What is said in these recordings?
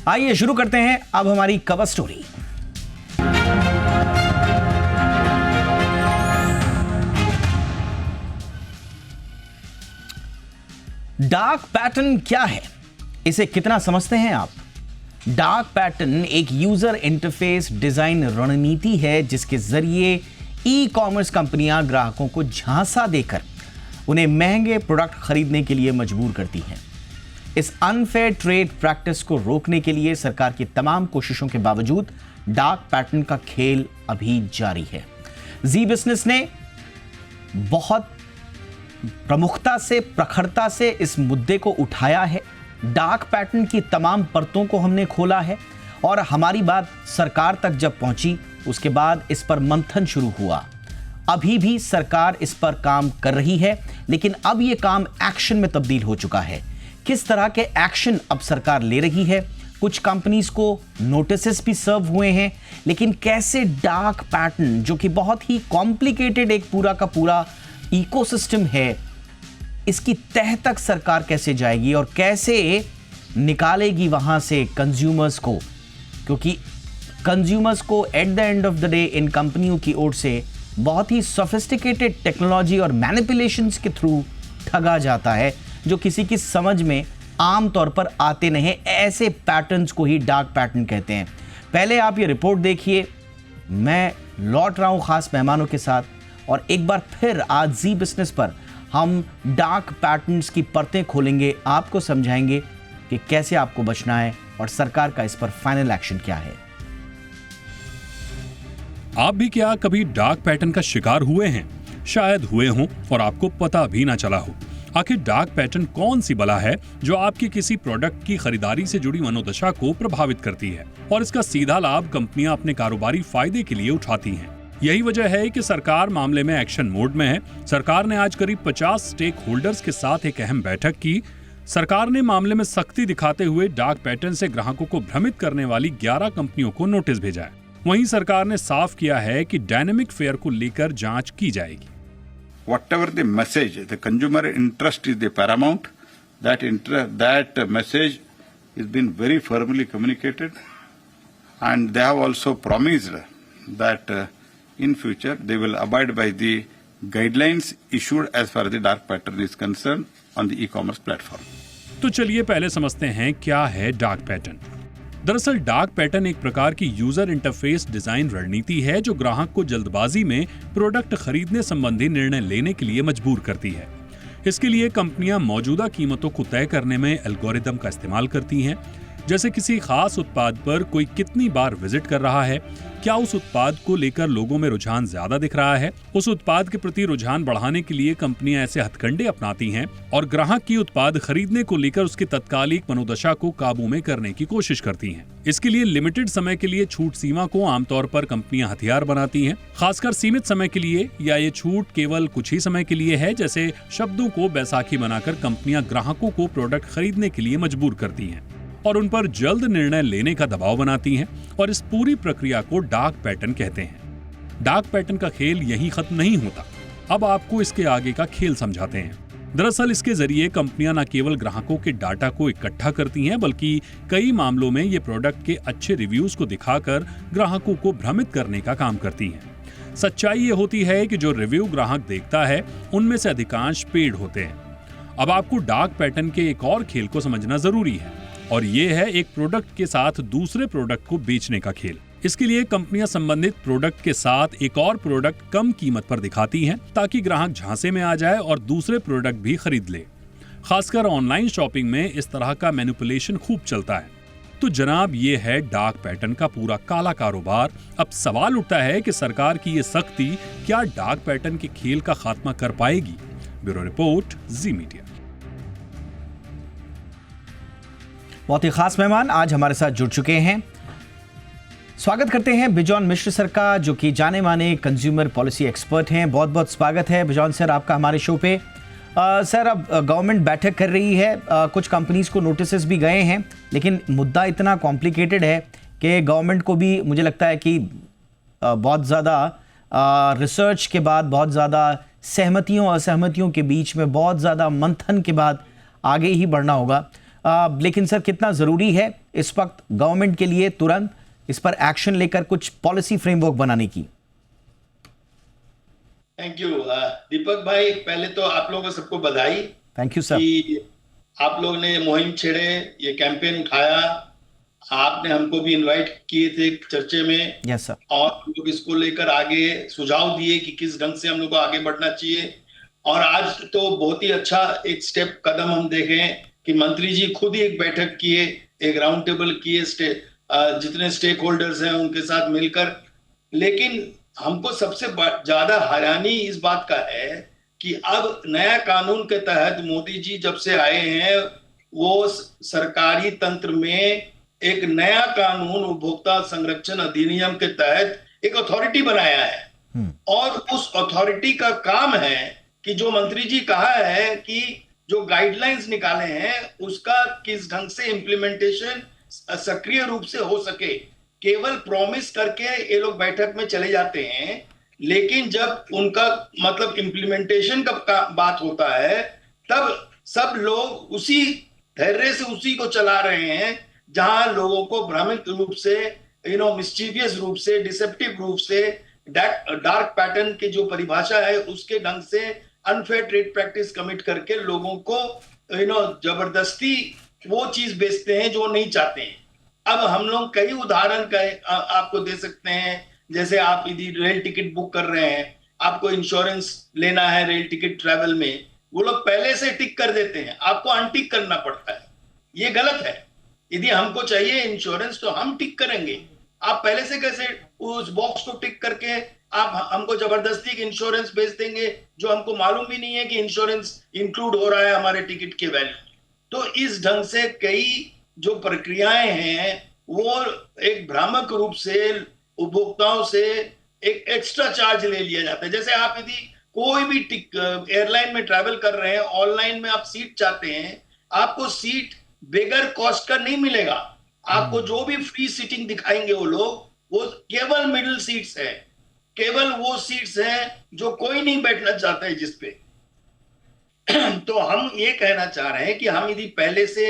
आइए शुरू करते हैं अब हमारी कवर स्टोरी। डार्क पैटर्न क्या है, इसे कितना समझते हैं आप? डार्क पैटर्न एक यूजर इंटरफेस डिजाइन रणनीति है जिसके जरिए ई कॉमर्स कंपनियां ग्राहकों को झांसा देकर उन्हें महंगे प्रोडक्ट खरीदने के लिए मजबूर करती हैं। इस अनफेयर ट्रेड प्रैक्टिस को रोकने के लिए सरकार की तमाम कोशिशों के बावजूद डार्क पैटर्न का खेल अभी जारी है। जी बिजनेस ने बहुत प्रमुखता से, प्रखरता से इस मुद्दे को उठाया है। डार्क पैटर्न की तमाम परतों को हमने खोला है और हमारी बात सरकार तक जब पहुंची उसके बाद इस पर मंथन शुरू हुआ। अभी भी सरकार इस पर काम कर रही है, लेकिन अब यह काम एक्शन में तब्दील हो चुका है। किस तरह के एक्शन अब सरकार ले रही है? कुछ कंपनीज को नोटिसेस भी सर्व हुए हैं, लेकिन कैसे डार्क पैटर्न, जो कि बहुत ही कॉम्प्लिकेटेड एक पूरा का पूरा इकोसिस्टम है, इसकी तह तक सरकार कैसे जाएगी और कैसे निकालेगी वहां से कंज्यूमर्स को? क्योंकि कंज्यूमर्स को at the end of the day in कंपनियों की ओर से बहुत ही सोफिस्टिकेटेड टेक्नोलॉजी और मैनिपुलेशंस के थ्रू ठगा जाता है, जो किसी की समझ में आम तौर पर आते नहीं। ऐसे पैटर्न्स को ही डार्क पैटर्न कहते हैं। पहले आप ये रिपोर्ट देखिए, मैं लौट रहा हूं खास मेहमानों के साथ और एक बार फिर आज जी बिजनेस पर हम डार्क पैटर्न्स की परतें खोलेंगे, आपको समझाएंगे कि कैसे आपको बचना है और सरकार का इस पर फाइनल एक्शन क्या है। आप भी क्या कभी डार्क पैटर्न का शिकार हुए हैं? शायद हुए हों और आपको पता भी ना चला हो। आखिर डार्क पैटर्न कौन सी बला है जो आपकी किसी प्रोडक्ट की खरीदारी से जुड़ी मनोदशा को प्रभावित करती है और इसका सीधा लाभ कंपनियां अपने कारोबारी फायदे के लिए उठाती हैं। यही वजह है कि सरकार मामले में एक्शन मोड में है। सरकार ने आज करीब 50 स्टेक होल्डर्स के साथ एक अहम बैठक की। सरकार ने मामले में सख्ती दिखाते हुए डार्क पैटर्न से ग्राहकों को भ्रमित करने वाली 11 कंपनियों को नोटिस भेजा है। वहीं सरकार ने साफ किया है कि डायनेमिक फेयर को लेकर जांच की जाएगी। Whatever the message, the consumer interest is the paramount. That message has been very firmly communicated, and they have also promised that in future they will abide by the guidelines issued as far as the dark pattern is concerned on the e-commerce platform. तो चलिए पहले समझते हैं क्या है dark pattern. दरअसल dark pattern एक प्रकार की यूजर इंटरफेस डिजाइन रणनीति है जो ग्राहक को जल्दबाजी में प्रोडक्ट खरीदने संबंधी निर्णय लेने के लिए मजबूर करती है। इसके लिए कंपनियां मौजूदा कीमतों को तय करने में एल्गोरिदम का इस्तेमाल करती हैं, जैसे किसी खास उत्पाद पर कोई कितनी बार विजिट कर रहा है, क्या उस उत्पाद को लेकर लोगों में रुझान ज्यादा दिख रहा है। उस उत्पाद के प्रति रुझान बढ़ाने के लिए कंपनियां ऐसे हथकंडे अपनाती हैं और ग्राहक की उत्पाद खरीदने को लेकर उसकी तत्कालिक मनोदशा को काबू में करने की कोशिश करती हैं। इसके लिए लिमिटेड समय के लिए छूट सीमा को आमतौर पर कंपनियां हथियार बनाती हैं, खासकर सीमित समय के लिए, या ये छूट केवल कुछ ही समय के लिए है, जैसे शब्दों को बैसाखी बनाकर कंपनियां ग्राहकों को प्रोडक्ट खरीदने के लिए मजबूर करती हैं और उन पर जल्द निर्णय लेने का दबाव बनाती हैं और इस पूरी प्रक्रिया को डार्क पैटर्न कहते हैं। डार्क पैटर्न का खेल यहीं खत्म नहीं होता। अब आपको इसके आगे का खेल समझाते हैं। दरअसल इसके जरिए कंपनियां न केवल ग्राहकों के डाटा को इकट्ठा करती हैं, बल्कि कई मामलों में ये प्रोडक्ट के अच्छे रिव्यूज को दिखाकर ग्राहकों को भ्रमित करने का काम करती हैं। सच्चाई ये होती है कि जो रिव्यू ग्राहक देखता है उनमें से अधिकांश पेड होते हैं। अब आपको डार्क पैटर्न के एक और खेल को समझना जरूरी है और ये है एक प्रोडक्ट के साथ दूसरे प्रोडक्ट को बेचने का खेल। इसके लिए कंपनियां संबंधित प्रोडक्ट के साथ एक और प्रोडक्ट कम कीमत पर दिखाती हैं ताकि ग्राहक झांसे में आ जाए और दूसरे प्रोडक्ट भी खरीद ले। खासकर ऑनलाइन शॉपिंग में इस तरह का मैनिपुलेशन खूब चलता है। तो जनाब, ये है डार्क पैटर्न का पूरा काला कारोबार। अब सवाल उठता है कि सरकार की ये सख्ती क्या डार्क पैटर्न के खेल का खात्मा कर पाएगी? ब्यूरो रिपोर्ट, जी मीडिया। बहुत ही खास मेहमान आज हमारे साथ जुड़ चुके हैं। स्वागत करते हैं बिजॉन मिश्र सर का, जो कि जाने माने कंज्यूमर पॉलिसी एक्सपर्ट हैं। बहुत बहुत स्वागत है बिजॉन सर आपका हमारे शो पे। सर, अब गवर्नमेंट बैठक कर रही है, कुछ कंपनीज को नोटिसेस भी गए हैं, लेकिन मुद्दा इतना कॉम्प्लिकेटेड है कि गवर्नमेंट को भी मुझे लगता है कि बहुत ज़्यादा रिसर्च के बाद, बहुत ज़्यादा सहमतियों असहमतियों के बीच में, बहुत ज़्यादा मंथन के बाद आगे ही बढ़ना होगा। लेकिन सर, कितना ज़रूरी है इस वक्त गवर्नमेंट के लिए तुरंत इस पर एक्शन लेकर कुछ पॉलिसी फ्रेमवर्क बनाने की? थैंक यू दीपक भाई, पहले तो आप लोगों को सबको बधाई। Thank you sir. कि आप लोग ने मुहिम छेड़े, ये कैंपेन उठाया, आपने हमको भी इनवाइट किए थे चर्चे में। Yes sir. और हम लोग इसको लेकर आगे सुझाव दिए कि किस ढंग से हम लोग को आगे बढ़ना चाहिए। और आज तो बहुत ही अच्छा एक स्टेप कदम हम देखें कि मंत्री जी खुद ही एक बैठक किए, एक राउंड टेबल किए, जितने स्टेक होल्डर्स हैं उनके साथ मिलकर। लेकिन हमको सबसे ज्यादा हैरानी इस बात का है कि अब नया कानून के तहत मोदी जी जब से आए हैं, वो सरकारी तंत्र में एक नया कानून उपभोक्ता संरक्षण अधिनियम के तहत एक अथॉरिटी बनाया है। और उस अथॉरिटी का काम है कि जो मंत्री जी कहा है कि जो गाइडलाइंस निकाले हैं उसका किस ढंग से इम्प्लीमेंटेशन सक्रिय रूप से हो सके। केवल प्रॉमिस करके ये लोग बैठक में चले जाते हैं, लेकिन जब उनका मतलब इम्प्लीमेंटेशन का बात होता है तब सब लोग उसी धैर्य से उसी को चला रहे हैं जहां लोगों को भ्रमित रूप से, मिस्चीवियस रूप से, डिसेप्टिव रूप से, डार्क पैटर्न की जो परिभाषा है उसके ढंग से अनफेयर ट्रेड प्रैक्टिस कमिट करके लोगों को जबरदस्ती वो चीज बेचते हैं जो नहीं चाहते हैं। अब हम लोग कई उदाहरण आपको दे सकते हैं। जैसे आप यदि रेल टिकट बुक कर रहे हैं, आपको इंश्योरेंस लेना है रेल टिकट ट्रैवल में, वो लोग पहले से टिक कर देते हैं, आपको अनटिक करना पड़ता है। ये गलत है। यदि हमको चाहिए इंश्योरेंस तो हम टिक करेंगे। आप पहले से कैसे उस बॉक्स को टिक करके आप हमको जबरदस्ती इंश्योरेंस बेच देंगे जो हमको मालूम भी नहीं है कि इंश्योरेंस इंक्लूड हो रहा है हमारे टिकट के वैल्यू। तो इस ढंग से कई जो प्रक्रियाएं हैं वो एक भ्रामक रूप से उपभोक्ताओं से एक एक्स्ट्रा चार्ज ले लिया जाता है। जैसे आप यदि कोई भी एयरलाइन में ट्रैवल कर रहे हैं, ऑनलाइन में आप सीट चाहते हैं, आपको सीट बेगर कॉस्ट का नहीं मिलेगा। आपको जो भी फ्री सीटिंग दिखाएंगे वो लोग, वो केवल मिडिल सीट्स है, केवल वो सीट्स हैं जो कोई नहीं बैठना चाहता है जिसपे। तो हम ये कहना चाह रहे हैं कि हम यदि पहले से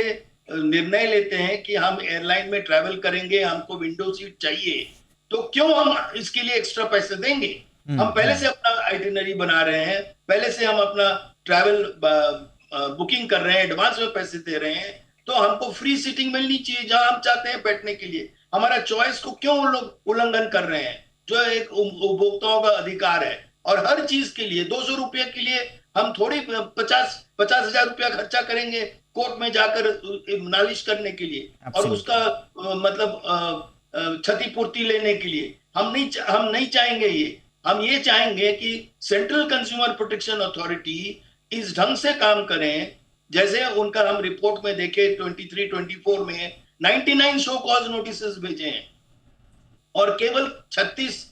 निर्णय लेते हैं कि हम एयरलाइन में ट्रैवल करेंगे, हमको विंडो सीट चाहिए, तो क्यों हम इसके लिए एक्स्ट्रा पैसे देंगे? हम पहले से अपना आइटिनरी बना रहे हैं, पहले से हम अपना ट्रैवल बुकिंग कर रहे हैं, एडवांस में पैसे दे रहे हैं, तो हमको फ्री सीटिंग मिलनी चाहिए जहां हम चाहते हैं बैठने के लिए। हमारा चॉइस को क्यों वो लोग उल्लंघन कर रहे हैं, जो एक उपभोक्ताओं का अधिकार है। और हर चीज के लिए 200 रुपये के लिए हम थोड़ी 50,000 रुपया खर्चा करेंगे कोर्ट में जाकर नालिश करने के लिए और उसका मतलब क्षतिपूर्ति लेने के लिए। हम नहीं चाहेंगे ये। हम ये चाहेंगे कि सेंट्रल कंज्यूमर प्रोटेक्शन अथॉरिटी इस ढंग से काम करें जैसे उनका हम रिपोर्ट में देखे 23-24 में 99 शो कॉज नोटिस भेजे हैं और केवल 36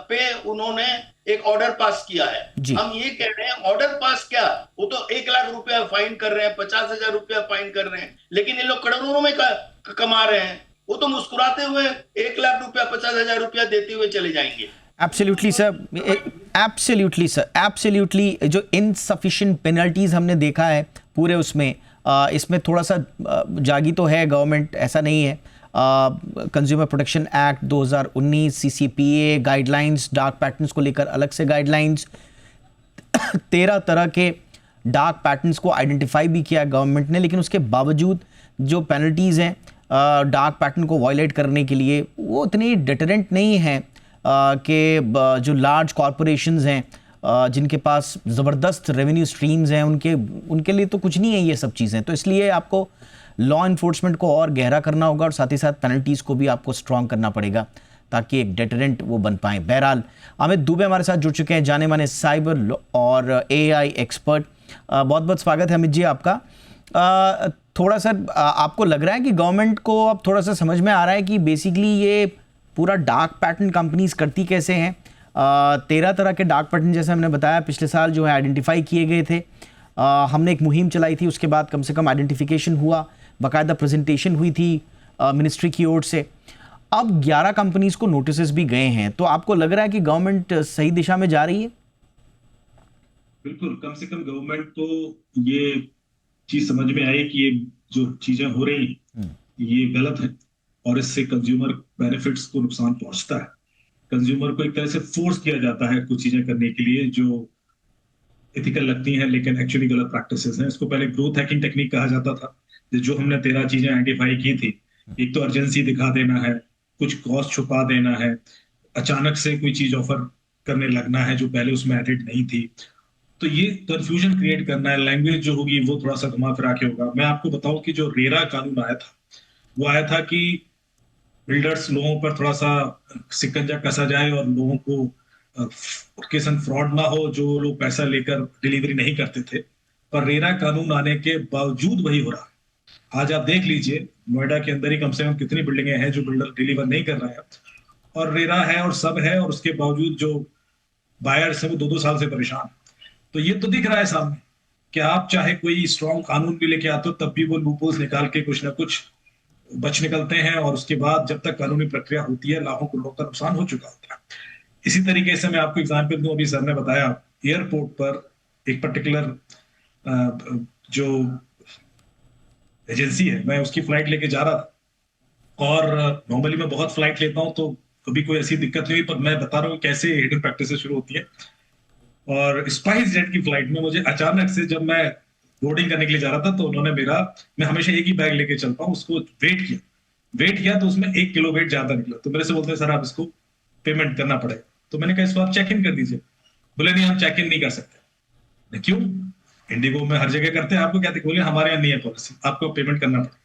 पे उन्होंने एक ऑर्डर पास किया है। हम ये कह रहे हैं ऑर्डर पास क्या, वो तो 1 लाख रुपया फाइन कर रहे हैं, 50,000 रुपया फाइन कर रहे हैं, लेकिन ये लोग करोड़ों में कमा रहे हैं। वो तो मुस्कुराते हुए 1 लाख रुपया 50,000 रुपया देते हुए चले जाएंगे। Absolutely sir, absolutely sir, absolutely. जो इनसफिशिएंट पेनल्टीज हमने देखा है पूरे उसमें, इसमें थोड़ा सा जागी तो है गवर्नमेंट, ऐसा नहीं है। Consumer protection act 2019, CCPA guidelines, dark patterns को लेकर अलग से गाइडलाइंस, 13 तरह के डार्क पैटर्न्स को आइडेंटिफाई भी किया गवर्नमेंट ने, लेकिन उसके बावजूद जो पेनल्टीज़ हैं डार्क पैटर्न को वायलेट करने के लिए वो इतनी डिटरेंट नहीं है कि जो लार्ज कॉरपोरेशंस हैं जिनके पास ज़बरदस्त रेवेन्यू स्ट्रीम्स हैं उनके लिए तो कुछ नहीं है ये सब चीज़ें। तो इसलिए आपको लॉ इन्फोर्समेंट को और गहरा करना होगा और साथ ही साथ पेनल्टीज़ को भी आपको स्ट्रॉन्ग करना पड़ेगा ताकि एक डेटरेंट वो बन पाए। बहरहाल अमित दुबे हमारे साथ जुड़ चुके हैं, जाने माने साइबर और AI एक्सपर्ट। बहुत बहुत स्वागत है अमित जी आपका। थोड़ा सा आपको लग रहा है कि गवर्नमेंट को अब थोड़ा सा समझ में आ रहा है कि बेसिकली ये पूरा डार्क पैटर्न कंपनीज करती कैसे हैं। 13 तरह के डार्क पैटर्न जैसे हमने बताया पिछले साल जो है आइडेंटिफाई किए गए थे। हमने एक मुहिम चलाई थी, उसके बाद कम से कम आइडेंटिफिकेशन हुआ, बाकायदा प्रेजेंटेशन हुई थी मिनिस्ट्री की ओर से। अब 11 कंपनीज को नोटिस भी गए हैं, तो आपको लग रहा है कि गवर्नमेंट सही दिशा में जा रही है? बिल्कुल, कम से कम गवर्नमेंट को ये चीज समझ में आई कि ये जो चीजें हो रही हैं ये गलत है और इससे कंज्यूमर बेनिफिट्स को नुकसान पहुंचता है। कंज्यूमर को एक तरह से फोर्स किया जाता है कुछ चीजें करने के लिए जो एथिकल लगती हैं लेकिन एक्चुअली गलत प्रैक्टिसेस हैं। इसको पहले ग्रोथ हैकिंग टेक्निक कहा जाता था। जो हमने 13 चीजें आइडेंटिफाई की थी, एक तो अर्जेंसी दिखा देना है, कुछ कॉस्ट छुपा देना है, अचानक से कोई चीज ऑफर करने लगना है जो पहले उसमें एडिड नहीं थी, तो ये कंफ्यूजन क्रिएट करना है। लैंग्वेज जो होगी वो थोड़ा सा घुमा फिरा के होगा। मैं आपको बताऊं कि जो रेरा कानून आया था वो आया था कि बिल्डर्स लोगों पर थोड़ा सा सिकंजा कसा जाए और लोगों को किसान फ्रॉड ना हो जो लोग पैसा लेकर डिलीवरी नहीं करते थे। पर रेरा कानून आने के बावजूद वही हो रहा है। आज आप देख लीजिए नोएडा के अंदर ही कम से कम कितनी बिल्डिंगें हैं जो बिल्डर डिलीवर नहीं कर रहा है, और रेरा है और सब है, और उसके बावजूद जो बायर्स है वो 2-2 साल से परेशान। तो ये तो दिख रहा है सामने कि आप चाहे कोई स्ट्रॉन्ग कानून भी लेके आते हो तब भी वो लूपहोल्स निकाल के कुछ ना कुछ बच निकलते हैं, और उसके बाद जब तक कानूनी प्रक्रिया होती है लाखों करोड़ों का नुकसान हो चुका होता है। इसी तरीके से मैं आपको एग्जाम्पल दूं, अभी सर ने बताया एयरपोर्ट पर एक पर्टिकुलर जो एजेंसी है, मैं उसकी फ्लाइट लेके जा रहा था, और नॉर्मली मैं बहुत फ्लाइट लेता हूं तो कभी कोई ऐसी दिक्कत नहीं हुई, पर मैं बता रहा हूँ कैसे हिडन प्रैक्टिस शुरू होती है। और स्पाइस जेट की फ्लाइट में मुझे अचानक से, जब मैं बोर्डिंग करने के लिए जा रहा था, तो उन्होंने मैं हमेशा एक ही बैग लेके चलता हूँ, उसको वेट किया तो उसमें 1 किलो वेट ज्यादा निकला। तो मेरे से बोलते हैं सर आप इसको पेमेंट करना पड़ेगा। तो मैंने कहा इसको आप चेक इन कर दीजिए। बोले नहीं हम चेक इन नहीं कर सकते। क्यों? इंडिगो में हर जगह करते हैं, आपको क्या दिक्कत? बोले हमारे यहाँ नहीं है पॉलिसी, आपको पेमेंट करना पड़ेगा।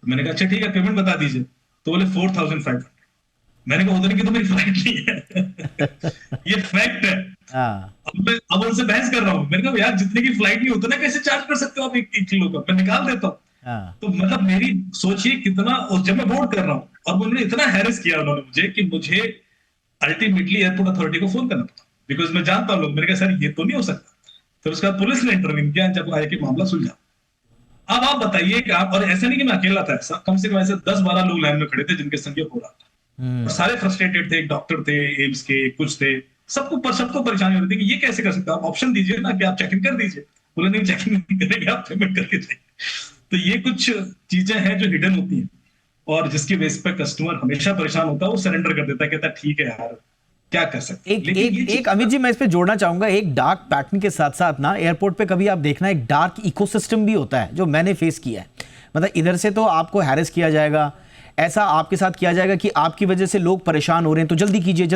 तो मैंने कहा अच्छा ठीक है पेमेंट बता दीजिए। तो बोले 4500। मैंने कहा उधर की तो मेरी फ्लाइट नहीं है ये फैक्ट है। अब उनसे बहस कर रहा हूँ। मैंने कहा यार जितने की फ्लाइट नहीं होता ना, कैसे चार्ज कर सकते हो आप 1 किलो का? मैं निकाल देता हूँ। तो मतलब मेरी सोचिए कितना, और जब मैं बोर्ड कर रहा हूँ और उन्होंने इतना हैरेस किया उन्होंने मुझे कि मुझे अल्टीमेटली एयरपोर्ट अथॉरिटी को फोन करना पड़ा, बिकॉज मैं जानता हूँ लोग। मैंने कहा सर ये तो नहीं हो सकता। फिर उसके बाद पुलिस ने इंटरव्यू किया, जब आया कि मामला सुलझा। अब आप बताइए कि आप, और ऐसा नहीं कि मैं अकेला था, ऐसा कम से कम ऐसे 10-12 लोग लाइन में खड़े थे जिनके संग ये हो रहा था, और सारे फ्रस्ट्रेटेड थे। एक डॉक्टर थे एम्स के, कुछ थे, सबको परेशानी हो रही थी कि ये कैसे कर सकते हो आप? ऑप्शन दीजिए ना कि आप चेक इन कर दीजिए। बोले नहीं चेक इन नहीं करेंगे, आप पेमेंट करके जाइए। तो ये कुछ चीजें हैं जो हिडन होती हैं, और जिसकी बेस पर कस्टमर हमेशा परेशान होता है, वो सरेंडर कर देता है, कहता है ठीक है यार क्या कर सकते हैं। एक अमित जी मैं इस पे जोड़ना चाहूंगा, एक डार्क पैटर्न के साथ साथ ना एयरपोर्ट पे कभी आप देखना एक डार्क इकोसिस्टम भी होता है जो मैंने फेस किया है। मतलब इधर से तो आपको हैरेस किया जाएगा, ऐसा आपके साथ किया जाएगा कि आपकी वजह से लोग परेशान हो रहे हैं तो जल्दी कीजिए।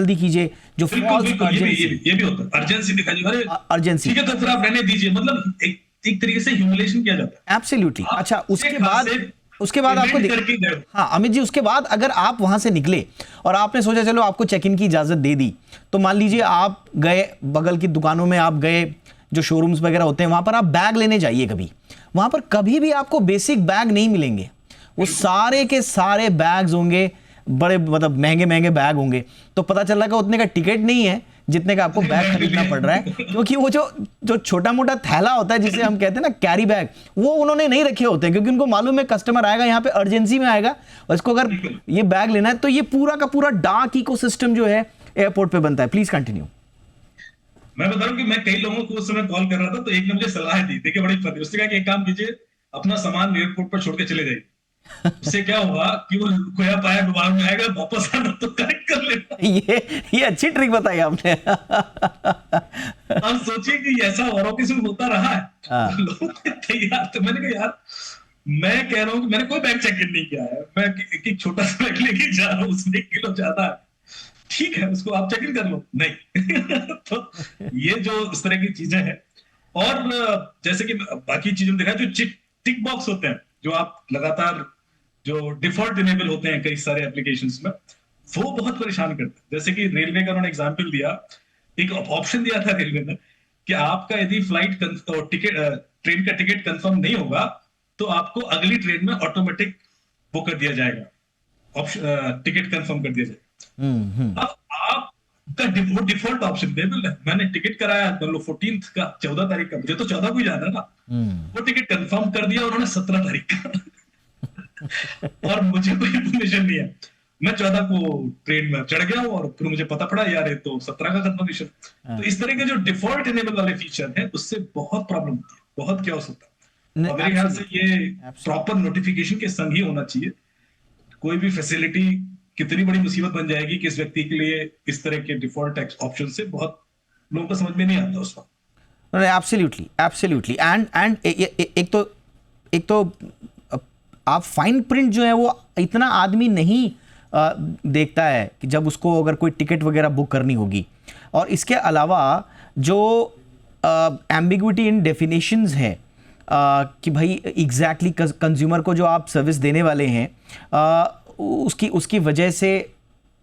जो फॉल्स अर्जेंसी, ये भी होता है, अर्जेंसी दिखाई, अरे अर्जेंसी, ठीक है तो फिर आप रहने दीजिए। मतलब एक तरीके से ह्यूमिलेशन किया जाता है। एब्सोल्युटली। अच्छा उसके बाद आपको हाँ अमित जी, उसके बाद अगर आप वहां से निकले और आपने सोचा चलो आपको चेक इन की इजाजत दे दी, तो मान लीजिए आप गए बगल की दुकानों में, आप गए जो शोरूम्स वगैरह होते हैं वहां पर आप बैग लेने जाइए, वहां पर कभी भी आपको बेसिक बैग नहीं मिलेंगे। वो सारे के सारे बैग्स होंगे, बड़े मतलब महंगे बैग होंगे। तो पता चल रहा है उतने का टिकट नहीं है जितने का आपको बैग खरीदना पड़ रहा है, क्योंकि वो जो छोटा मोटा थैला होता है जिसे हम कहते हैं ना कैरी बैग, वो उन्होंने नहीं रखे होते हैं, क्योंकि उनको मालूम है कस्टमर आएगा यहाँ पे अर्जेंसी में आएगा और इसको अगर ये बैग लेना है। तो ये पूरा का पूरा डार्क इकोसिस्टम जो है एयरपोर्ट पे बनता है। Please continue. मैं बता रहा हूँ कि मैं कई लोगों को उस समय कॉल कर रहा था, तो एक ने मुझे सलाह दी, देखिए बड़ी फनी। उसने कहा कि एक काम कीजिए, अपना सामान एयरपोर्ट पर छोड़ के चले जाइए। उससे क्या होगा कि वो खोया पाया विभाग में आएगा, वापस आना तो करेक्ट कर लेना। ये अच्छी ट्रिक बताई आपने। अब सोचिए कि ऐसा और ऑफिस में होता रहा है, लोग तैयार। तो मैंने कहा यार, मैं कह रहा हूँ कि मैंने कोई बैग चेक इन नहीं किया है, मैं एक छोटा सा बैग लेके जा रहा हूँ, उसमें 1 किलो ज्यादा है, ठीक है उसको आप चेक इन कर लो। नहीं तो ये जो इस तरह की चीजें हैं, और जैसे कि बाकी चीजों में देखा जो टिक बॉक्स होते हैं, जो आप लगातार जो डिफॉल्ट इनेबल होते हैं कई सारे एप्लीकेशंस में, वो बहुत परेशान करते हैं। जैसे कि रेलवे का उन्होंने एग्जांपल दिया, एक ऑप्शन दिया था रेलवे ने कि आपका यदि ट्रेन का टिकट कंफर्म नहीं होगा तो आपको अगली ट्रेन में ऑटोमेटिक वो कर दिया जाएगा, टिकट कंफर्म कर दिया जाएगा। अब आपका डिफॉल्ट ऑप्शन टेबल है, मैंने टिकट कराया 14 का 14 तारीख का, मुझे तो 14 को ही जाना है ना, वो टिकट कंफर्म कर दिया उन्होंने 17 तारीख का। और मुझे कोई इन्फॉर्मेशन नहीं है, मैं 14 को ट्रेन में चढ़ गया हूं और फिर मुझे पता पड़ा यार ये तो 17 का कंफर्मेशन। तो इस तरह के जो डिफॉल्ट इनेबल वाले फीचर हैं उससे बहुत प्रॉब्लम होती है, बहुत क्या हो सकता है। और मेरे ख्याल से ये प्रॉपर नोटिफिकेशन के संग ही होना चाहिए कोई भी फैसिलिटी कितनी बड़ी मुसीबत बन जाएगी कि इस व्यक्ति के लिए इस तरह के डिफॉल्ट टैक्स ऑप्शन से बहुत लोगों को समझ में नहीं आता उस वक्त। एब्सोल्युटली एब्सोल्युटली एंड एक तो आप फाइन प्रिंट जो है वो इतना आदमी नहीं देखता है कि जब उसको अगर कोई टिकट वगैरह बुक करनी होगी, और इसके अलावा जो एम्बिग्विटी इन डेफिनेशंस है कि भाई एग्जैक्टली कंज्यूमर को जो आप सर्विस देने वाले हैं उसकी वजह से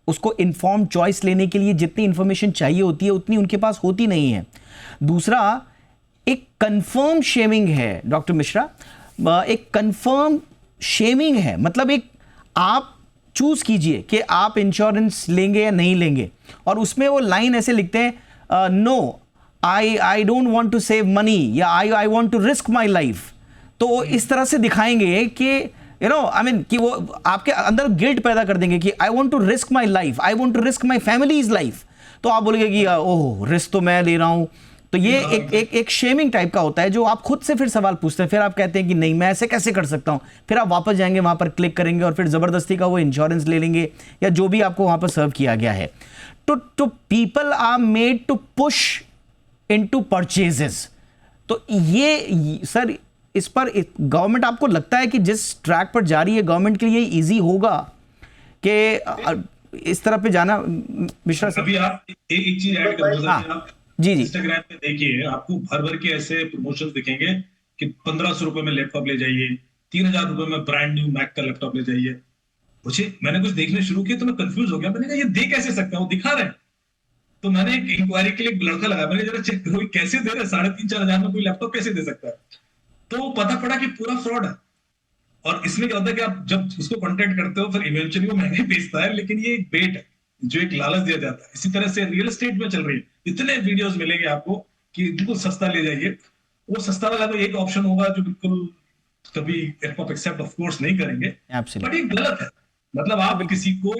उसको इन्फॉर्म चॉइस लेने के लिए जितनी इंफॉर्मेशन चाहिए होती है उतनी उनके पास होती नहीं है। दूसरा, एक कंफर्म शेमिंग है डॉक्टर मिश्रा, एक कंफर्म शेमिंग है, मतलब एक आप चूज कीजिए कि आप इंश्योरेंस लेंगे या नहीं लेंगे, और उसमें वो लाइन ऐसे लिखते हैं no I don't want to save money या I want to risk my life. तो इस तरह से दिखाएंगे कि कि वो आपके अंदर गिल्ट पैदा कर देंगे कि I want to risk my life, I want to risk my family's life. तो आप बोलेंगे कि ओह रिस्क तो मैं ले रहा हूं। तो ये एक शेमिंग टाइप का होता है जो आप खुद से फिर सवाल पूछते हैं, फिर आप कहते हैं कि नहीं मैं ऐसे कैसे कर सकता हूं, फिर आप वापस जाएंगे वहां पर क्लिक करेंगे और फिर जबरदस्ती का वो इंश्योरेंस ले लेंगे या जो भी आपको वहां पर सर्व किया गया है। तो people are made to push into purchases. तो ये सर इस पर गवर्नमेंट, आपको लगता है कि जिस ट्रैक पर जा रही है गवर्नमेंट के लिए इजी होगा कि इस तरह पे जाना? मिश्रा सर, अभी आप एक चीज ऐड कर दो। आप जी इंस्टाग्राम पे देखिए, आपको भर के ऐसे प्रमोशंस दिखेंगे कि 1500 रुपए में लैपटॉप ले जाइए, 3000 रुपए में ब्रांड न्यू मैक का लैपटॉप ले जाइए। मैंने कुछ देखने शुरू किया तो मैं कंफ्यूज हो गया, मैंने कहा ये दे कैसे सकता है, वो दिखा रहे हैं। तो मैंने एक इंक्वायरी के लिए एक लड़का लगाया, मैंने जरा चेक करो कैसे दे रहे हैं, 3,500-4 हजार में कोई लैपटॉप कैसे दे सकता है। तो पता पड़ा कि पूरा फ्रॉड है। और इसमें क्या होता है कि आप जब उसको कॉन्टेक्ट करते हो फिर इवेंचुअली वो महंगे बेचता है, लेकिन ये एक बेट है जो एक लालच दिया जाता है। इसी तरह से रियल एस्टेट में चल रही है, इतने वीडियोस मिलेंगे आपको कि बिल्कुल सस्ता ले जाइए। वो सस्ता वाला तो एक ऑप्शन होगा जो बिल्कुल कभी आप एक्सेप्ट ऑफ कोर्स नहीं करेंगे, बट ये गलत है। मतलब आप किसी को,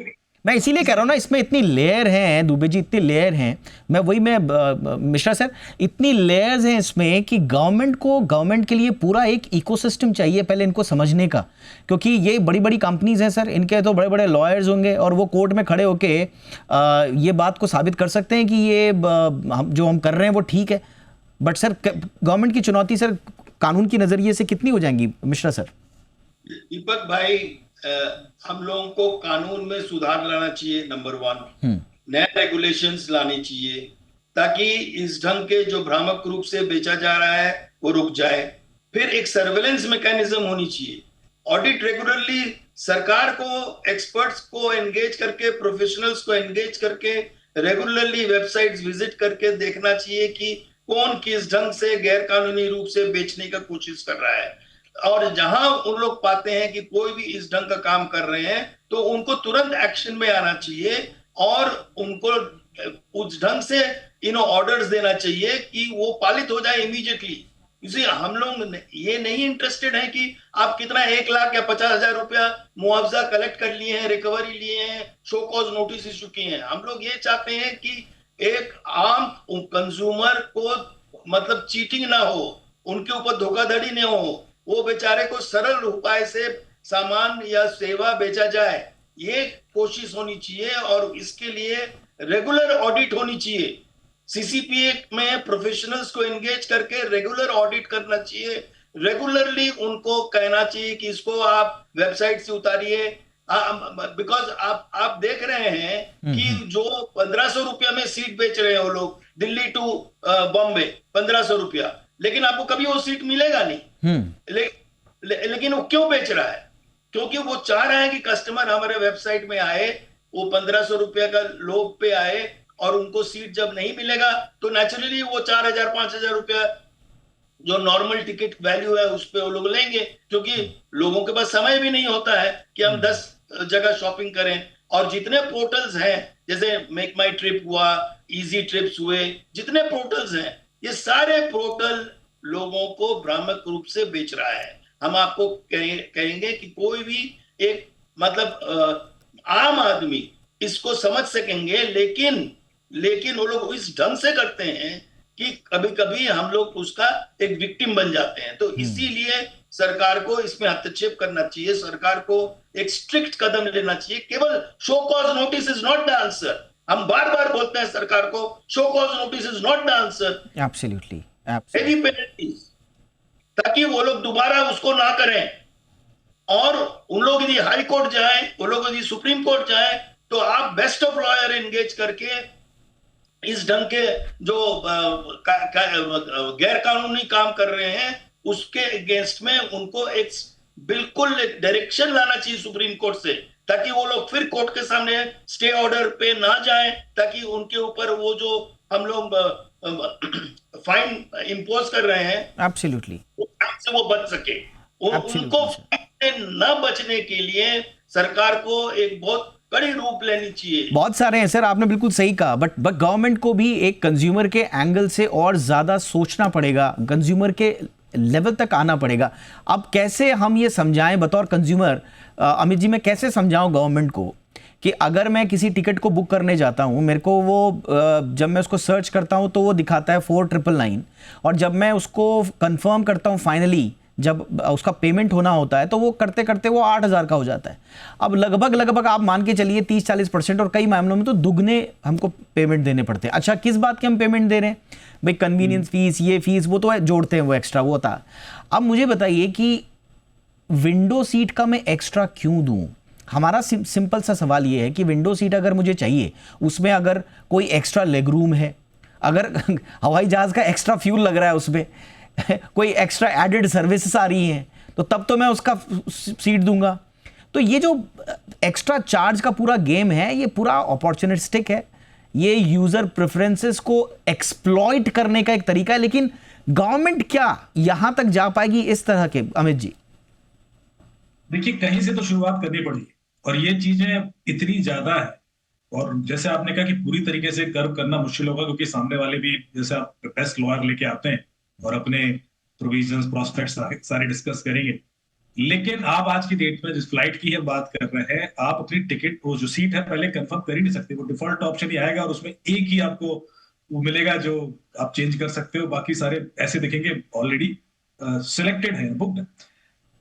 मैं इसीलिए कह रहा हूँ ना, इसमें इतनी लेयर हैं दुबे जी, इतनी लेयर हैं। मिश्रा सर, इतनी लेयर्स हैं इसमें कि गवर्नमेंट के लिए पूरा एक इकोसिस्टम चाहिए पहले इनको समझने का, क्योंकि ये बड़ी बड़ी कंपनीज हैं सर, इनके तो बड़े बड़े लॉयर्स होंगे और वो कोर्ट में खड़े होके ये बात को साबित कर सकते हैं कि ये जो हम कर रहे हैं वो ठीक है। बट सर गवर्नमेंट की चुनौती सर कानून की नजरिए से कितनी हो जाएंगी मिश्रा सर? दीपक भाई, हम लोगों को कानून में सुधार लाना चाहिए, नंबर 1। नए रेगुलेशंस लाने चाहिए ताकि इस ढंग के जो भ्रामक रूप से बेचा जा रहा है वो रुक जाए। फिर एक सर्वेलेंस मैकेनिज्म होनी चाहिए, ऑडिट रेगुलरली, सरकार को एक्सपर्ट्स को एंगेज करके, प्रोफेशनल्स को एंगेज करके रेगुलरली वेबसाइट्स विजिट करके देखना चाहिए कि कौन किस ढंग से गैर कानूनी रूप से बेचने का कोशिश कर रहा है। और जहां उन लोग पाते हैं कि कोई भी इस ढंग का काम कर रहे हैं तो उनको तुरंत एक्शन में आना चाहिए और उनको उस ढंग से ऑर्डर्स देना चाहिए कि वो पालित हो जाए इमीडिएटली। इसे हम लोग ये नहीं इंटरेस्टेड है कि आप कितना 1 लाख या 50,000 रुपया मुआवजा कलेक्ट कर लिए हैं, रिकवरी लिए हैं, शो कॉज नोटिस इशू किए हैं। हम लोग ये चाहते हैं कि एक आम कंज्यूमर को मतलब चीटिंग ना हो, उनके ऊपर धोखाधड़ी नहीं हो, वो बेचारे को सरल उपाय से सामान या सेवा बेचा जाए, ये कोशिश होनी चाहिए। और इसके लिए रेगुलर ऑडिट होनी चाहिए, सीसीपीए में प्रोफेशनल्स को एंगेज करके रेगुलर ऑडिट करना चाहिए। रेगुलरली उनको कहना चाहिए कि इसको आप वेबसाइट से उतारिए, बिकॉज आप देख रहे हैं कि जो 1500 रुपया में सीट बेच रहे हैं वो लोग, दिल्ली टू बॉम्बे 1500 रुपया, लेकिन आपको कभी वो सीट मिलेगा नहीं। लेकिन वो क्यों बेच रहा है? क्योंकि वो चाह रहा है कि कस्टमर हमारे वेबसाइट में आए, वो 1500 रुपया का लोभ पे आए, और उनको सीट जब नहीं मिलेगा तो नेचुरली वो 4,000-5,000 रुपया जो नॉर्मल टिकट वैल्यू है उस पे वो लोग लेंगे, क्योंकि लोगों के पास समय भी नहीं होता है कि हम 10 जगह शॉपिंग करें। और जितने पोर्टल्स हैं, जैसे मेक माई ट्रिप हुआ, इजी ट्रिप्स हुए, जितने पोर्टल्स हैं, ये सारे पोर्टल लोगों को भ्रामक रूप से बेच रहा है। हम आपको कहेंगे कि कोई भी एक मतलब आम आदमी इसको समझ सकेंगे, लेकिन वो लोग इस ढंग से करते हैं कि कभी कभी हम लोग उसका एक विक्टिम बन जाते हैं। तो इसीलिए सरकार को इसमें हस्तक्षेप करना चाहिए, सरकार को एक स्ट्रिक्ट कदम लेना चाहिए। केवल show cause notice is not the answer. हम बार बार बोलते हैं सरकार को, show cause notice is not the answer, absolutely heavy penalties, ताकि वो लोग दोबारा उसको ना करें। और उन लोग यदि हाई कोर्ट जाए, वो लोग यदि सुप्रीम कोर्ट जाए, तो आप बेस्ट ऑफ लॉयर एंगेज करके इस ढंग के जो गैर कानूनी काम कर रहे हैं उसके अगेंस्ट में उनको एक बिल्कुल एक डायरेक्शन लाना चाहिए सुप्रीम कोर्ट से, ताकि वो लोग फिर कोर्ट के सामने स्टे ऑर्डर पे ना जाएं, ताकि उनके ऊपर वो जो हम लोग फाइन इंपोज कर रहे हैं एब्सोल्युटली से वो बच सके। उनको न बचने के लिए सरकार को एक बहुत कड़ी रूप लेनी चाहिए। बहुत सारे हैं सर, आपने बिल्कुल सही कहा, बट गवर्नमेंट को भी एक कंज्यूमर के एंगल से और ज्यादा सोचना पड़ेगा, कंज्यूमर के लेवल तक आना पड़ेगा। अब कैसे हम ये समझाएं बतौर कंज्यूमर, अमित जी मैं कैसे समझाऊं गवर्नमेंट को कि अगर मैं किसी टिकट को बुक करने जाता हूं, मेरे को वो जब मैं उसको सर्च करता हूं तो वो दिखाता है 4999, और जब मैं उसको कंफर्म करता हूं फाइनली, जब उसका पेमेंट होना होता है तो वो करते करते वो 8,000 का हो जाता है। अब लगभग आप मान के चलिए 30-40% और कई मामलों में तो दुगने हमको पेमेंट देने पड़ते हैं। अच्छा, किस बात के हम पेमेंट दे रहे हैं भाई? कन्वीनियंस फीस, ये फीस वो तो जोड़ते हैं, वो एक्स्ट्रा वो होता है। अब मुझे बताइए कि विंडो सीट का मैं एक्स्ट्रा क्यों दूं? हमारा सिंपल सा सवाल ये है कि विंडो सीट अगर मुझे चाहिए, उसमें अगर कोई एक्स्ट्रा लेग रूम है, अगर हवाई जहाज का एक्स्ट्रा फ्यूल लग रहा है उसमें, कोई एक्स्ट्रा एडेड सर्विसेज आ रही हैं, तो तब तो मैं उसका सीट दूंगा। तो ये जो एक्स्ट्रा चार्ज का पूरा गेम है, ये पूरा अपॉर्चुनिस्टिक है, ये यूजर प्रेफरेंसेस को एक्सप्लॉइट करने का एक तरीका है। लेकिन गवर्नमेंट क्या यहां तक जा पाएगी इस तरह के? अमित जी देखिए, कहीं से तो शुरुआत करनी पड़ेगी, और ये चीजें इतनी ज्यादा है, और जैसे आपने कहा कि पूरी तरीके से कर्व करना मुश्किल होगा, क्योंकि सामने वाले भी जैसे आप बेस्ट लॉयर लेके आते हैं और अपने प्रोविजंस प्रोस्पेक्ट्स सारे डिस्कस करेंगे। लेकिन आप आज की डेट में जिस फ्लाइट की है बात कर रहे हैं, आप अपनी टिकट, वो जो सीट है पहले कंफर्म कर ही नहीं सकते। वो डिफॉल्ट ऑप्शन ही आएगा और उसमें एक ही आपको वो मिलेगा जो आप चेंज कर सकते हो, बाकी सारे ऐसे दिखेंगे ऑलरेडी सिलेक्टेड है, बुक्ड है,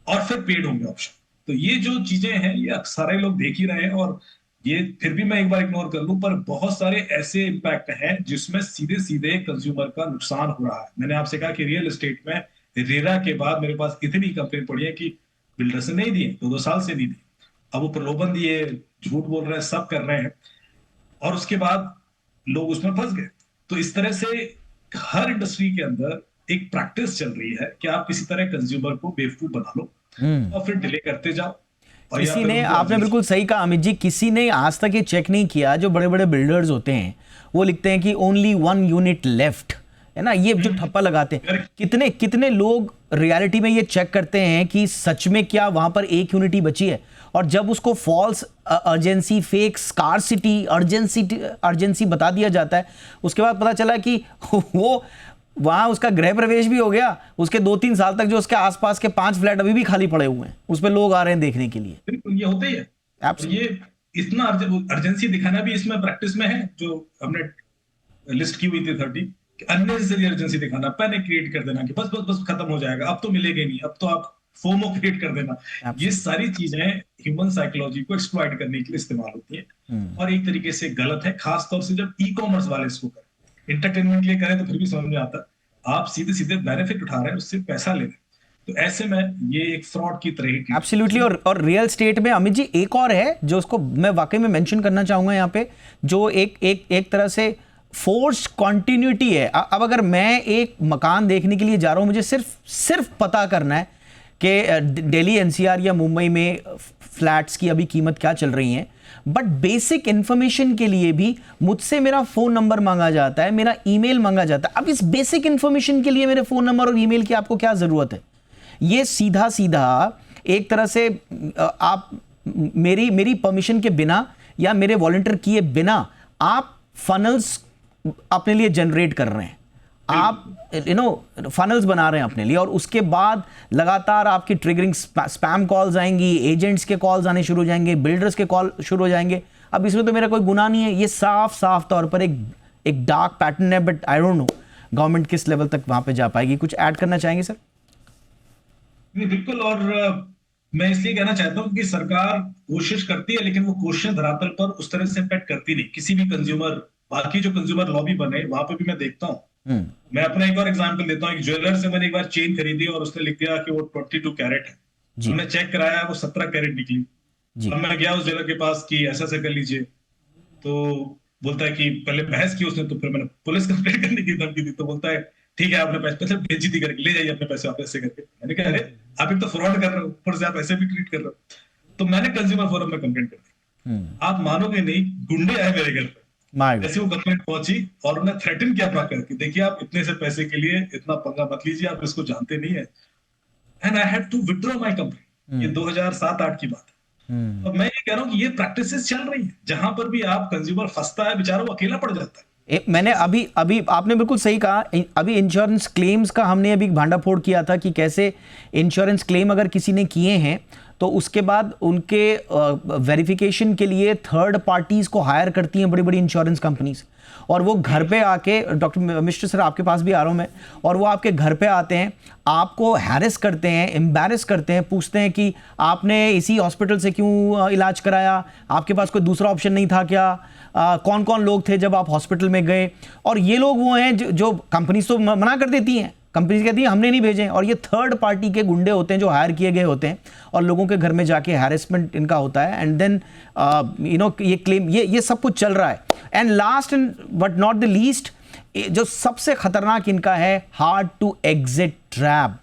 और फिर पेड होंगे ऑप्शन। तो ये जो चीजें हैं ये सारे लोग देख ही रहे हैं, और ये फिर भी मैं एक बार इग्नोर कर लूं, पर बहुत सारे ऐसे इंपैक्ट हैं जिसमें सीधे सीधे कंज्यूमर का नुकसान हो रहा है। मैंने आपसे कहा कि रियल एस्टेट में रेरा के बाद मेरे पास इतनी कंप्लेन पड़ी है कि बिल्डर से नहीं दिए, 2-2 साल से नहीं दिए, अब वो प्रलोभन दिए, झूठ बोल रहे हैं, सब कर रहे हैं, और उसके बाद लोग उसमें फंस गए। तो इस तरह से हर इंडस्ट्री के अंदर एक प्रैक्टिस चल रही है कि आप किसी तरह कंज्यूमर को बेवकूफ बना लो और फिर डिले करते जाओ। किसी ने, आपने बिल्कुल सही कहा अमित जी, किसी ने आज तक ये चेक नहीं किया, जो बड़े बड़े बिल्डर्स होते हैं वो लिखते हैं कि ओनली 1 यूनिट लेफ्ट, है ना, ये जो ठप्पा लगाते हैं। कितने लोग रियलिटी में ये चेक करते हैं कि सच में क्या वहां पर 1 यूनिट ही बची है, और जब उसको false urgency, fake scarcity, urgency बता दिया जाता है, उसके बाद पता चला कि वो वहां उसका गृह प्रवेश भी हो गया, उसके 2-3 साल तक जो उसके आसपास के 5 फ्लैट अभी भी खाली पड़े हुए हैं, उस पे लोग आ रहे हैं देखने के लिए। बिल्कुल, ये होता ही है। ये इतना अर्जेंसी दिखाना भी इसमें प्रैक्टिस में है, जो हमने लिस्ट की हुई थी 30, अननेसेसरी अर्जेंसी दिखाना, पैनिक क्रिएट कर देना कि बस बस बस खत्म हो जाएगा, अब तो मिलेगा नहीं, अब तो आप फोमो क्रिएट कर देना। ये सारी चीजें ह्यूमन साइकोलॉजी को एक्सप्लॉइट करने के लिए इस्तेमाल होती है, और एक तरीके से गलत है, खासतौर से जब ई कॉमर्स वाले इसको करें। एंटरटेनमेंट के लिए करें तो फिर भी समझ में आता है, आप सीधे सीधे बेनिफिट उठा रहे हैं, उससे पैसा ले रहे हैं, तो ऐसे में ये एक फ्रॉड की तरह ही। एब्सोल्युटली। और रियल स्टेट में अमित जी एक और है जो उसको मैं वाकई में मेंशन करना चाहूंगा यहाँ पे, जो एक तरह से फोर्स्ड कॉन्टिन्यूटी है। अब अगर मैं एक मकान देखने के लिए जा रहा हूं, मुझे सिर्फ पता करना है कि दिल्ली एनसीआर या मुंबई में फ्लैट्स की अभी कीमत क्या चल रही है, बट बेसिक इंफॉर्मेशन के लिए भी मुझसे मेरा फोन नंबर मांगा जाता है, मेरा ईमेल मांगा जाता है। अब इस बेसिक इंफॉर्मेशन के लिए मेरे फोन नंबर और ईमेल की आपको क्या जरूरत है? ये सीधा एक तरह से आप मेरी परमिशन के बिना या मेरे वॉलंटियर किए बिना आप फनल्स अपने लिए जनरेट कर रहे हैं, आप फनल्स बना रहे हैं अपने लिए, और उसके बाद लगातार आपकी ट्रिगरिंग स्पैम कॉल्स आएंगी, एजेंट्स के कॉल्स आने शुरू हो जाएंगे, बिल्डर्स के कॉल शुरू हो जाएंगे। अब इसमें तो मेरा कोई गुनाह नहीं है, ये साफ तौर पर एक डार्क पैटर्न है, but I don't know government किस लेवल तक वहां पे जा पाएगी। कुछ ऐड करना चाहेंगे सर? बिल्कुल। और मैं इसलिए कहना चाहता हूँ कि सरकार कोशिश करती है, लेकिन वो कोशिश धरातल पर उस तरह से इम्पैक्ट करती नहीं। किसी भी कंज्यूमर, बाकी जो कंज्यूमर लॉबी बने वहां पे भी मैं देखता हूँ। मैं अपना एक और एग्जांपल देता हूँ। एक ज्वेलर से मैंने एक बार चेन खरीदी और उसने लिख दिया कि वो 22 कैरेट है। हमने चेक कराया, वो 17 कैरेट निकली। अब मैं गया उस ज्वेलर के पास कि ऐसा कर लीजिए, तो बोलता है कि पहले बहस की उसने, तो फिर मैंने पुलिस कंप्लेंट करने की धमकी दी। तो बोलता है ठीक है, आपने पैसे बेइज्जती करके ले जाइए, अपने पैसे वापस से करके। मैंने कहा अरे आप एक तो फ्रॉड कर रहे हो, ऊपर से आप ऐसे भी ट्रीट कर रहे हो। तो मैंने कंज्यूमर फोरम में कंप्लेंट कर दी। आप मानोगे नहीं, गुंडे आए मेरे घर पे, ऐसे वो कंप्लेंट पहुंची और उन्हें थ्रेटन किया पाकर कि देखिए आप इतने से पैसे के लिए इतना पंगा मत लीजिए, आप इसको जानते नहीं है। And I had to withdraw my complaint. ये 2007-8 की बात है। अब मैं ये कह रहा हूँ कि ये प्रैक्टिसेस चल रही है, जहां पर भी आप कंज्यूमर फंसता है, बेचारा वो अकेला पड़ जाता है। मैंने अभी आपने बिल्कुल सही कहा। अभी इंश्योरेंस क्लेम्स का हमने अभी भांडाफोड़ किया था कि कैसे इंश्योरेंस क्लेम अगर किसी ने किए हैं तो उसके बाद उनके वेरिफिकेशन के लिए थर्ड पार्टीज को हायर करती हैं बड़ी बड़ी इंश्योरेंस कंपनीज, और वो घर पे आके, डॉक्टर मिश्र सर आपके पास भी आ रहा हूँ मैं, और वो आपके घर पे आते हैं, आपको हैरेस करते हैं, एम्बैरेस करते हैं, पूछते हैं कि आपने इसी हॉस्पिटल से क्यों इलाज कराया, आपके पास कोई दूसरा ऑप्शन नहीं था क्या, कौन कौन लोग थे जब आप हॉस्पिटल में गए। और ये लोग वो हैं जो कंपनीज तो मना कर देती हैं, कंपनीज कहती है हमने नहीं भेजे, और ये थर्ड पार्टी के गुंडे होते हैं जो हायर किए गए होते हैं और लोगों के घर में जाके हैरेसमेंट इनका होता है। एंड देन ये क्लेम, ये सब कुछ चल रहा है। And last and but not the least, जो सबसे खतरनाक इनका है, हार्ड टू एग्जिट ट्रैप।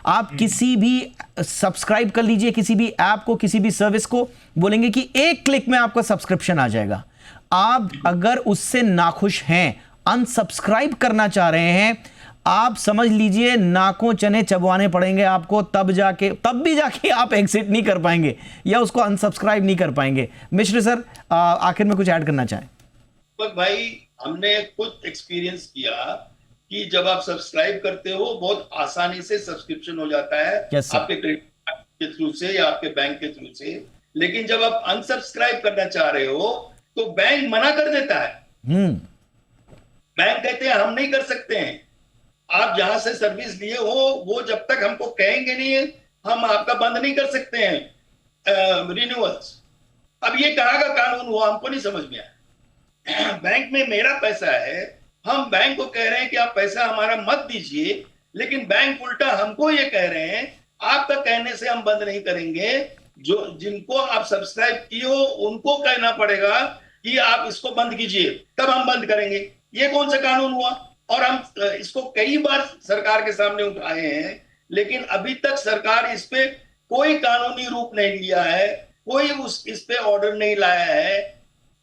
आप किसी भी सब्सक्राइब कर लीजिए किसी भी ऐप को, किसी भी सर्विस को, बोलेंगे कि एक क्लिक में आपका सब्सक्रिप्शन आ जाएगा। आप अगर उससे नाखुश हैं, अनसब्सक्राइब करना चाह रहे हैं, आप समझ लीजिए नाकों चने चबवाने पड़ेंगे आपको, तब भी जाके आप एग्जिट नहीं कर पाएंगे या उसको अनसब्सक्राइब नहीं कर पाएंगे। मिश्र सर आखिर में कुछ ऐड करना चाहें? भाई हमने खुद एक्सपीरियंस किया कि जब आप सब्सक्राइब करते हो बहुत आसानी से सब्सक्रिप्शन हो जाता है, आपके क्रेडिट कार्ड के थ्रू से या आपके बैंक के थ्रू से। लेकिन जब आप अनसब्सक्राइब करना चाह रहे हो तो बैंक मना कर देता है। बैंक कहते हैं हम नहीं कर सकते हैं, आप जहां से सर्विस लिए हो वो जब तक हमको कहेंगे नहीं हम आपका बंद नहीं कर सकते हैं रिन्यूअल्स। अब ये कहाँ का कानून हुआ हमको नहीं समझ में आया। बैंक में मेरा पैसा है, हम बैंक को कह रहे हैं कि आप पैसा हमारा मत दीजिए, लेकिन बैंक उल्टा हमको ये कह रहे हैं आपका कहने से हम बंद नहीं करेंगे, जो जिनको आप सब्सक्राइब किए हो उनको कहना पड़ेगा कि आप इसको बंद कीजिए तब हम बंद करेंगे। ये कौन सा कानून हुआ? और हम इसको कई बार सरकार के सामने उठाए हैं, लेकिन अभी तक सरकार इस पे कोई कानूनी रूप नहीं लिया है, कोई इस पे ऑर्डर नहीं लाया है,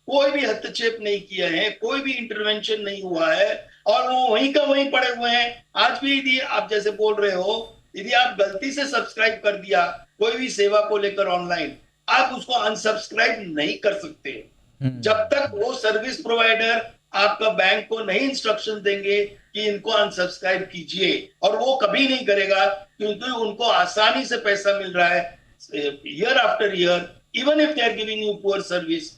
कोई भी हस्तक्षेप नहीं किया है, कोई भी इंटरवेंशन नहीं हुआ है, और वो वहीं का वहीं पड़े हुए हैं। आज भी यदि आप जैसे बोल रहे हो, यदि आप गलती से सब्सक्राइब कर दिया कोई भी सेवा को लेकर ऑनलाइन, आप उसको अनसब्सक्राइब नहीं कर सकते जब तक वो सर्विस प्रोवाइडर आपका बैंक को नहीं इंस्ट्रक्शन देंगे कि इनको अनसब्सक्राइब कीजिए, और वो कभी नहीं करेगा क्योंकि उनको आसानी से पैसा मिल रहा है year after year, even if they are giving you poor service,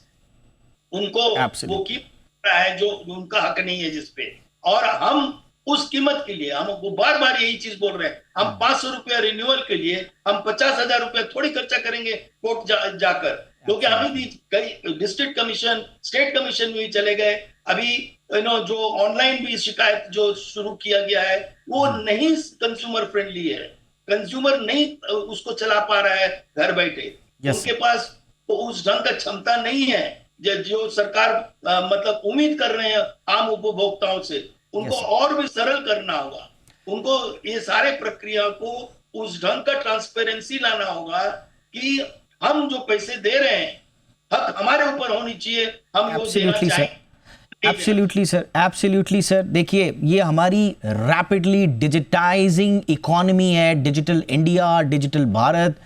उनको वो कीमत रहा है जो उनका हक नहीं है जिसपे। और हम उस कीमत के लिए, हम वो बार बार यही चीज बोल रहे हैं, हम 500 रुपया रिन्यूअल के लिए हम 50,000 रुपया थोड़ी खर्चा करेंगे कोर्ट जाकर, क्योंकि अभी भी कई डिस्ट्रिक्ट कमीशन, स्टेट कमीशन में चले गए। अभी जो ऑनलाइन भी शिकायत जो शुरू किया गया है वो नहीं कंज्यूमर फ्रेंडली है, कंज्यूमर नहीं उसको चला पा रहा है घर बैठे। उनके पास तो उस ढंग का क्षमता नहीं है जो सरकार मतलब उम्मीद कर रहे हैं आम उपभोक्ताओं से। उनको और भी सरल करना होगा, उनको ये सारे प्रक्रिया को उस ढंग का ट्रांसपेरेंसी लाना होगा कि हम जो पैसे दे रहे हैं हक हमारे ऊपर होनी चाहिए, हम वो देना चाहें। Absolutely sir, absolutely sir. देखिए ये हमारी रैपिडली डिजिटाइजिंग इकोनॉमी है, डिजिटल इंडिया, डिजिटल भारत,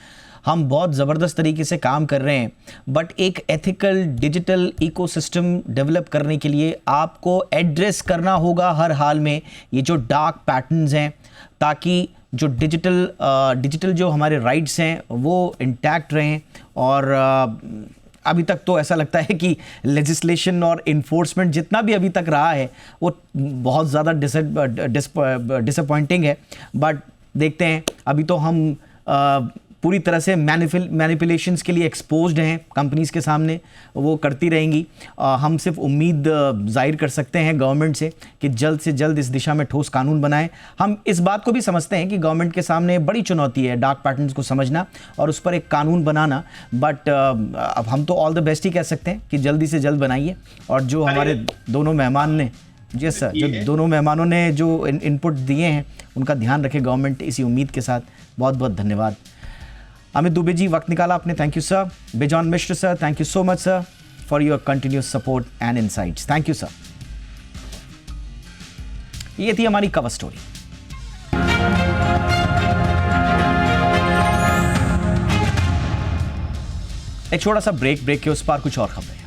हम बहुत ज़बरदस्त तरीके से काम कर रहे हैं, बट एक एथिकल डिजिटल इकोसिस्टम डेवलप करने के लिए आपको एड्रेस करना होगा हर हाल में ये जो डार्क पैटर्न्स हैं, ताकि जो डिजिटल जो हमारे राइट्स हैं वो इंटैक्ट रहें। और अभी तक तो ऐसा लगता है कि लेजिस्लेशन और इन्फोर्समेंट जितना भी अभी तक रहा है वो बहुत ज़्यादा डिसअपॉइंटिंग है, बट देखते हैं। अभी तो हम पूरी तरह से मैनिपुलेशंस के लिए एक्सपोज्ड हैं कंपनीज के सामने, वो करती रहेंगी। हम सिर्फ उम्मीद जाहिर कर सकते हैं गवर्नमेंट से कि जल्द से जल्द इस दिशा में ठोस कानून बनाएं। हम इस बात को भी समझते हैं कि गवर्नमेंट के सामने बड़ी चुनौती है डार्क पैटर्न्स को समझना और उस पर एक कानून बनाना, बट अब हम तो ऑल द बेस्ट ही कह सकते हैं कि जल्दी से जल्द बनाइए। और जो हमारे दोनों मेहमान ने, जी सर, जो दोनों मेहमानों ने जो इनपुट दिए हैं उनका ध्यान रखे गवर्नमेंट, इसी उम्मीद के साथ बहुत बहुत धन्यवाद। अमित दुबे जी, वक्त निकाला आपने, thank you sir. Bison Mishra sir, thank you so much sir for your continuous support and insights, thank you sir. ये थी हमारी कवर स्टोरी। एक छोटा सा ब्रेक के उस पार कुछ और खबरें।